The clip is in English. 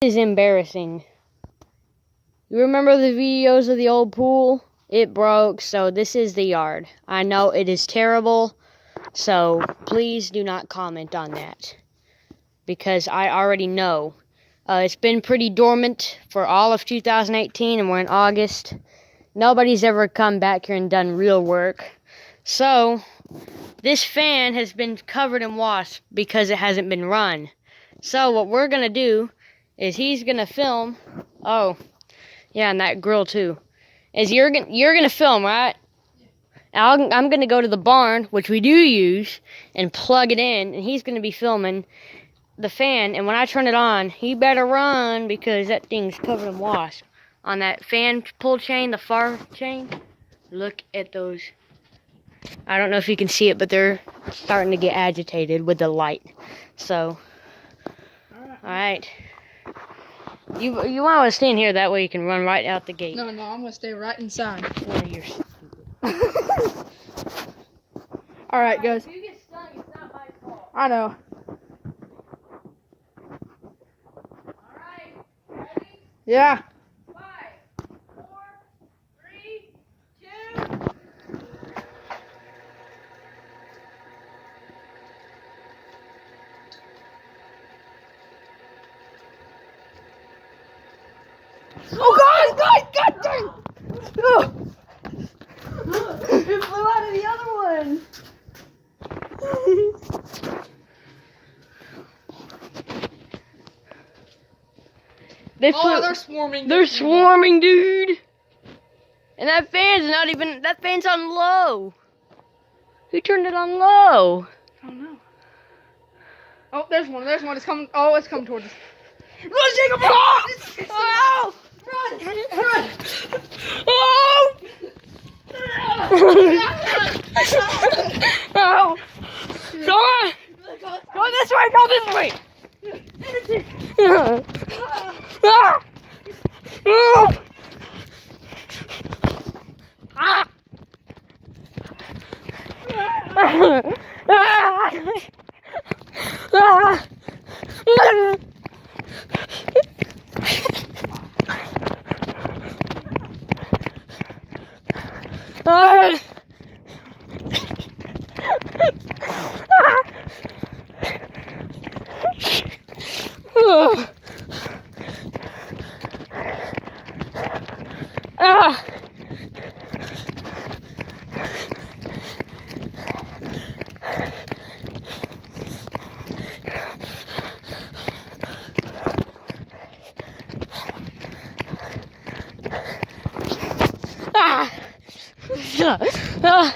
This is embarrassing. You remember the videos of the old pool? It broke, so this is the yard. I know it is terrible, so please do not comment on that. Because I already know. It's been pretty dormant for all of 2018, and we're in August. Nobody's ever come back here and done real work. So, this fan has been covered in wasps because it hasn't been run. So, what we're going to do is he's going to film. Oh, yeah, and that grill too. Is you're gonna film, right? I'm gonna go to the barn, which we do use, and plug it in, and he's gonna be filming the fan. And when I turn it on, he better run because that thing's covered in wasps. On that fan pull chain, the far chain, look at those. I don't know if you can see it, but they're starting to get agitated with the light. So, all right. You want to stand here, that way you can run right out the gate. No, I'm going to stay right inside. Well, you're stupid. Alright, guys. If you get stung, it's not my fault. I know. Alright, ready? Yeah. 5, 4, 3, 2... Oh, God dang! Oh. It flew out of the other one! They're swarming. They're swarming, dude! And that fan's on low! Who turned it on low? I don't know. Oh, there's one. It's coming. Oh, it's coming towards us. Run, Jacob! Run! Oh! Run! Oh! Oh! Go on! Go this way! Go this way! Ah! Oh! Ah! Ah!